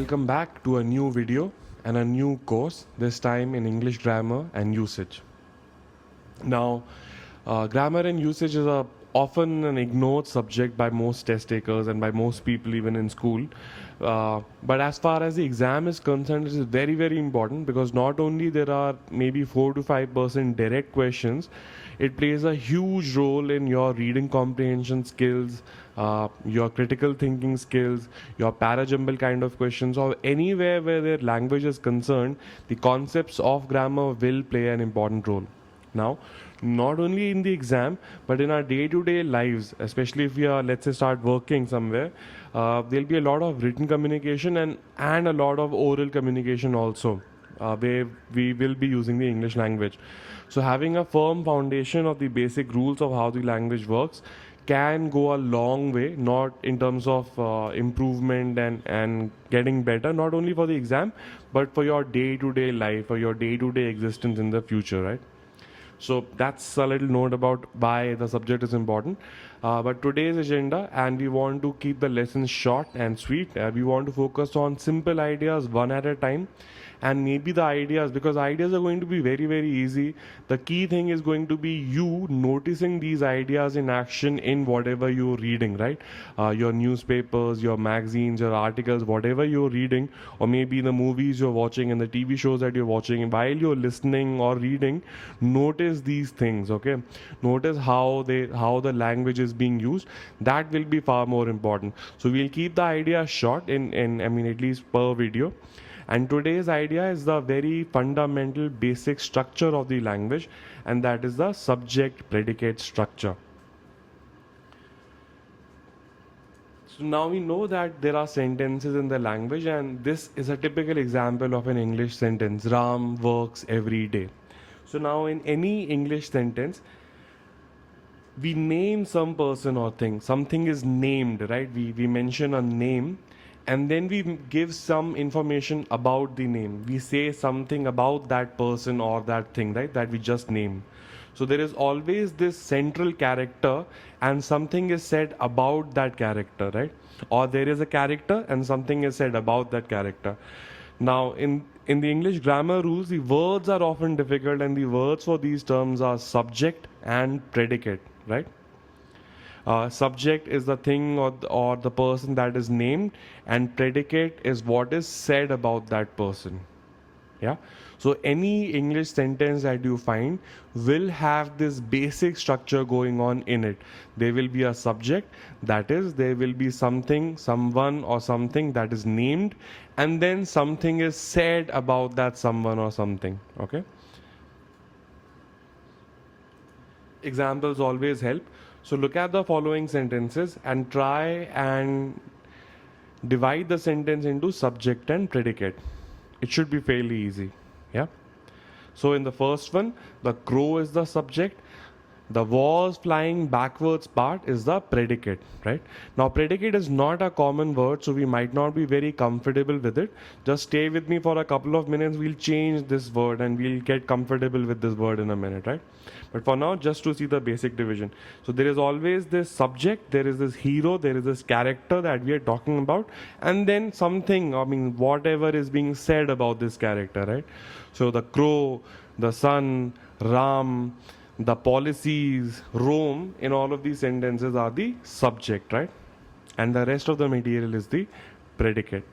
welcome back to a new video and a new course, this time in English grammar and usage. Now, grammar and usage is often an ignored subject by most test takers and by most people even in school. But as far as the exam is concerned, it is very, very important because not only there are maybe 4 to 5% direct questions, it plays a huge role in your reading comprehension skills, your critical thinking skills, your parajumble kind of questions, or anywhere where their language is concerned, the concepts of grammar will play an important role. Now, not only in the exam, but in our day-to-day lives, especially if we are, let's say, start working somewhere, there'll be a lot of written communication and a lot of oral communication also, where we will be using the English language. So having a firm foundation of the basic rules of how the language works can go a long way, not in terms of improvement and getting better, not only for the exam, but for your day-to-day life or your day-to-day existence in the future, right? So that's a little note about why the subject is important. But today's agenda, and we want to keep the lessons short and sweet. We want to focus on simple ideas one at a time, and maybe the ideas, because ideas are going to be very, very easy. The key thing is going to be you noticing these ideas in action in whatever you're reading, right? Your newspapers, your magazines, your articles, whatever you're reading, or maybe the movies you're watching and the TV shows that you're watching. While you're listening or reading, notice these things, okay? Notice how the language is being used. That will be far more important. So we'll keep the idea short in at least per video. And today's idea is the very fundamental basic structure of the language, and that is the subject predicate structure. So now we know that there are sentences in the language, and this is a typical example of an English sentence. Ram works every day. So now in any English sentence, we name some person or thing. Something is named, right? We mention a name, and then we give some information about the name. We say something about that person or that thing, right, that we just named. So there is always this central character and something is said about that character, right? Or there is a character and something is said about that character. Now in the English grammar rules, the words are often difficult, and the words for these terms are subject and predicate, right? Subject is the thing or the person that is named, and predicate is what is said about that person. Yeah. So any English sentence that you find will have this basic structure going on in it. There will be a subject, that is, there will be something, someone, or something that is named, and then something is said about that someone or something. Okay. Examples always help. So look at the following sentences and try and divide the sentence into subject and predicate. It should be fairly easy. Yeah. So in the first one, the crow is the subject. The was flying backwards part is the predicate, right? Now predicate is not a common word, so we might not be very comfortable with it. Just stay with me for a couple of minutes. We'll change this word and we'll get comfortable with this word in a minute, right? But for now, just to see the basic division. So there is always this subject, there is this hero, there is this character that we are talking about, and then something, whatever is being said about this character, right? So the crow, the sun, Ram, the policies, Rome, in all of these sentences are the subject, right? And the rest of the material is the predicate.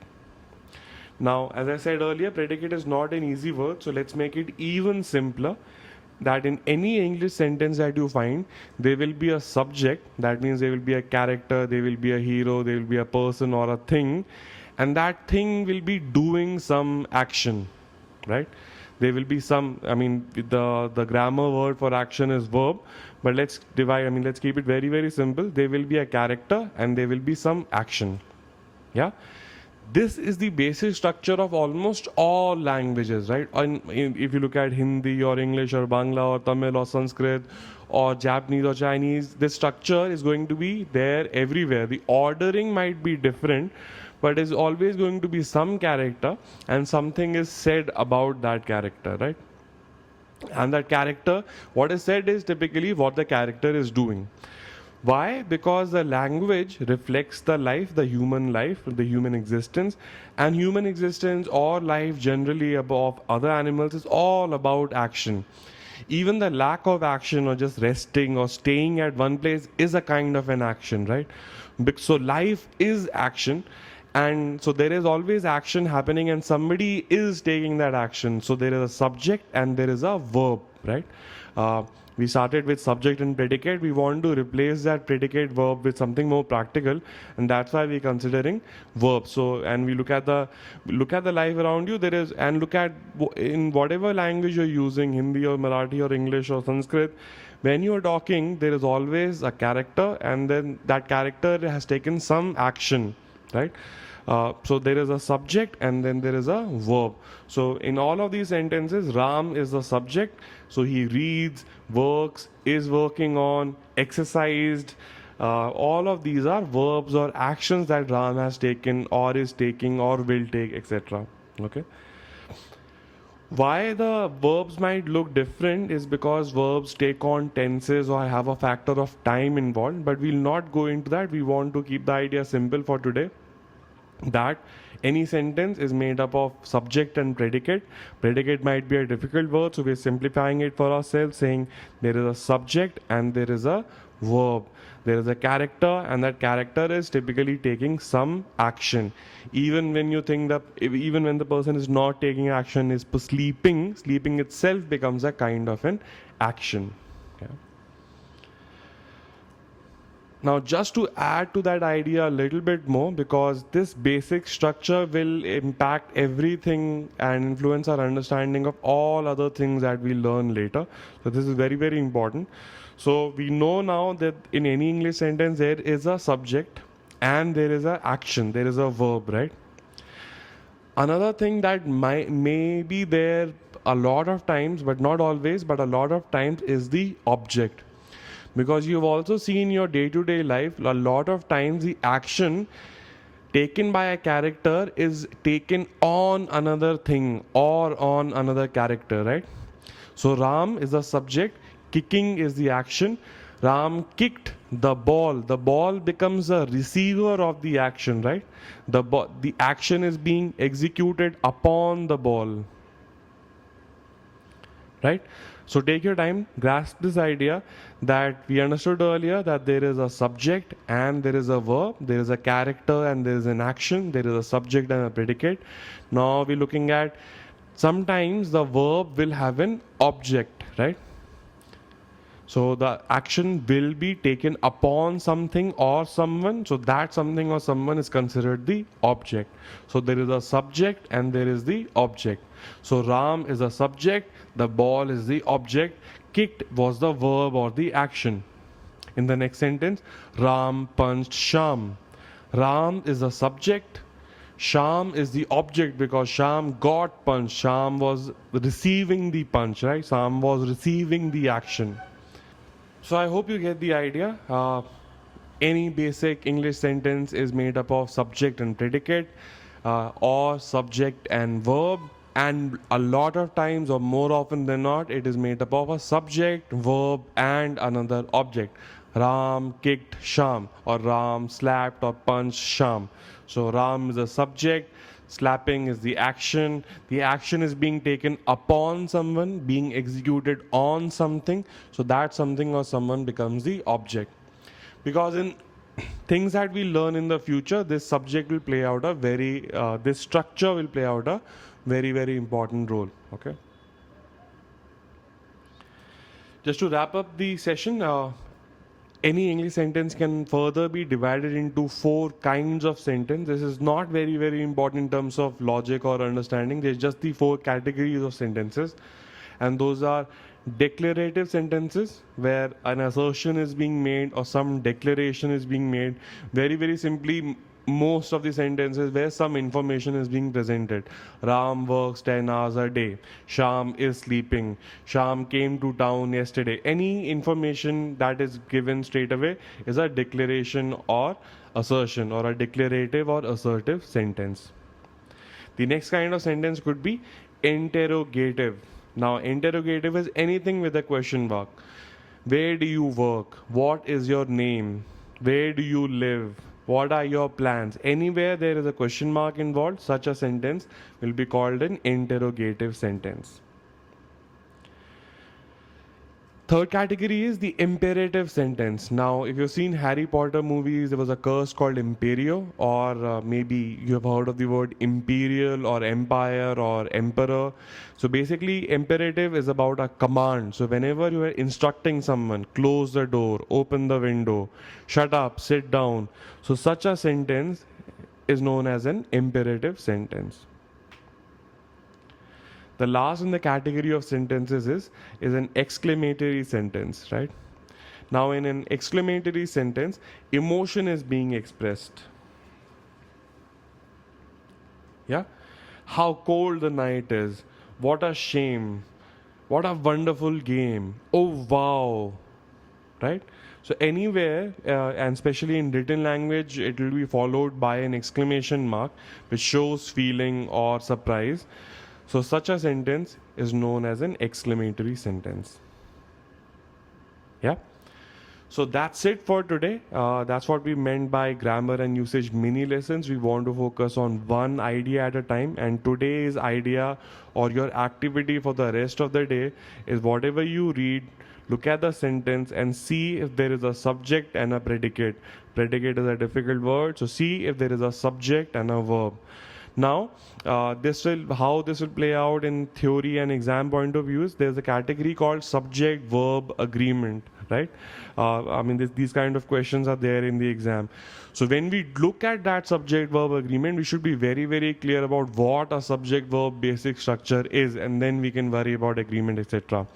Now, as I said earlier, predicate is not an easy word, so let's make it even simpler. That in any English sentence that you find, there will be a subject. That means there will be a character, there will be a hero, there will be a person or a thing, and that thing will be doing some action, right? There will be some, the grammar word for action is verb, but let's keep it very, very simple. There will be a character and there will be some action. Yeah. This is the basic structure of almost all languages, right? If you look at Hindi or English or Bangla or Tamil or Sanskrit or Japanese or Chinese, this structure is going to be there everywhere. The ordering might be different, but is always going to be some character and something is said about that character, right? And that character, what is said is typically what the character is doing. Why? Because the language reflects the life, the human existence, and human existence or life generally above other animals is all about action. Even the lack of action or just resting or staying at one place is a kind of an action, right? So life is action, and so there is always action happening and somebody is taking that action. So there is a subject and there is a verb, right? We started with subject and predicate. We want to replace that predicate verb with something more practical, and that's why we're considering verbs. So, and we look at the life around you. There is, and look at in whatever language you're using, Hindi or Marathi or English or Sanskrit. When you're talking, there is always a character, and then that character has taken some action, right? So there is a subject and then there is a verb. So in all of these sentences, Ram is the subject. So he reads, works, is working on, exercised. All of these are verbs or actions that Ram has taken or is taking or will take, etc. Okay. Why the verbs might look different is because verbs take on tenses or have a factor of time involved, but we'll not go into that. We want to keep the idea simple for today, that any sentence is made up of subject and predicate. Predicate might be a difficult word, so we're simplifying it for ourselves, saying there is a subject and there is a verb. There is a character, and that character is typically taking some action. Even when you think that, even when the person is not taking action, is sleeping, sleeping itself becomes a kind of an action. Okay. Now, just to add to that idea a little bit more, because this basic structure will impact everything and influence our understanding of all other things that we learn later. So this is very, very important. So we know now that in any English sentence there is a subject and there is an action, there is a verb, right? Another thing that may be there a lot of times, but not always, but a lot of times, is the object. Because you've also seen your day-to-day life, a lot of times the action taken by a character is taken on another thing or on another character, right? So Ram is the subject, kicking is the action. Ram kicked the ball. The ball becomes a receiver of the action, right? The action is being executed upon the ball, right? So take your time, grasp this idea that we understood earlier, that there is a subject and there is a verb, there is a character and there is an action, there is a subject and a predicate. Now we're looking at, sometimes the verb will have an object, right? So the action will be taken upon something or someone. So that something or someone is considered the object. So there is a subject and there is the object. So Ram is a subject, the ball is the object, kicked was the verb or the action. In the next sentence, Ram punched Sham. Ram is the subject, Sham is the object, because Sham got punched. Sham was receiving the punch, right? Sham was receiving the action. So I hope you get the idea. Any basic English sentence is made up of subject and predicate, or subject and verb, and a lot of times, or more often than not, it is made up of a subject, verb, and another object. Ram kicked Sham, or Ram slapped or punched Sham. So Ram is a subject, slapping is the action is being taken upon someone, being executed on something. So that something or someone becomes the object. Because in things that we learn in the future, this subject will play out a very this structure will play out a very, very important role. Okay, just to wrap up the session, any English sentence can further be divided into 4 kinds of sentence. This is not very, very important in terms of logic or understanding. There's just the 4 categories of sentences, and those are declarative sentences, where an assertion is being made or some declaration is being made. Very, very simply, most of the sentences where some information is being presented. Ram works 10 hours a day. Sham is sleeping. Sham came to town yesterday. Any information that is given straight away is a declaration or assertion, or a declarative or assertive sentence. The next kind of sentence could be interrogative. Now, interrogative is anything with a question mark. Where do you work? What is your name? Where do you live? What are your plans? Anywhere there is a question mark involved, such a sentence will be called an interrogative sentence. Third category is the imperative sentence. Now, if you've seen Harry Potter movies, there was a curse called Imperio, or maybe you have heard of the word imperial or empire or emperor. So basically, imperative is about a command. So whenever you are instructing someone, close the door, open the window, shut up, sit down. So such a sentence is known as an imperative sentence. The last in the category of sentences is an exclamatory sentence, right? Now, in an exclamatory sentence, emotion is being expressed. Yeah? How cold the night is. What a shame. What a wonderful game. Oh, wow. Right? So, anywhere, and especially in written language, it will be followed by an exclamation mark which shows feeling or surprise. So such a sentence is known as an exclamatory sentence. Yeah. So that's it for today. That's what we meant by grammar and usage mini lessons. We want to focus on one idea at a time, and today's idea or your activity for the rest of the day is whatever you read, look at the sentence and see if there is a subject and a predicate. Predicate is a difficult word, so see if there is a subject and a verb. Now, how this will play out in theory and exam point of views. There's a category called subject-verb agreement, right? I mean, these kind of questions are there in the exam. So when we look at that subject-verb agreement, we should be very, very clear about what a subject-verb basic structure is, and then we can worry about agreement, etc.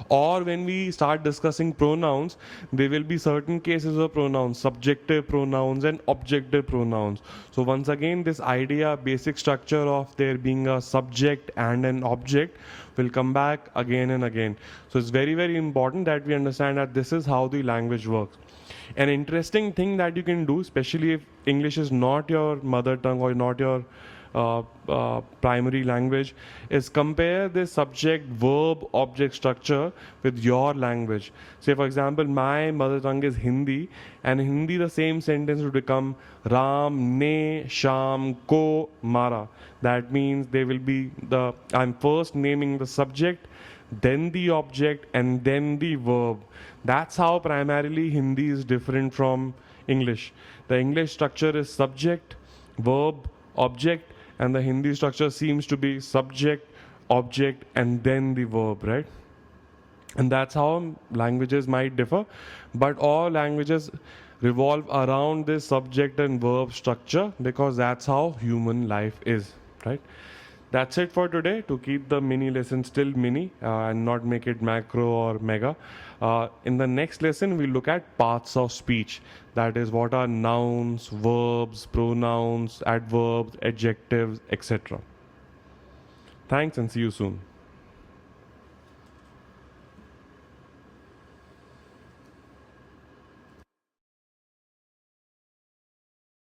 Or when we start discussing pronouns, there will be certain cases of pronouns, subjective pronouns and objective pronouns. So once again, this idea, basic structure of there being a subject and an object will come back again and again. So it's very, very important that we understand that this is how the language works. An interesting thing that you can do, especially if English is not your mother tongue or not your primary language, is compare this subject verb object structure with your language. Say for example, my mother tongue is Hindi, and in Hindi the same sentence would become Ram ne sham ko mara. That means they will be I'm first naming the subject, then the object, and then the verb. That's how primarily Hindi is different from English. The English structure is subject, verb, object, and the Hindi structure seems to be subject, object, and then the verb, right? And that's how languages might differ, but all languages revolve around this subject and verb structure because that's how human life is, right? That's it for today. To keep the mini lesson still mini and not make it macro or mega. In the next lesson, we look at parts of speech. That is, what are nouns, verbs, pronouns, adverbs, adjectives, etc. Thanks and see you soon.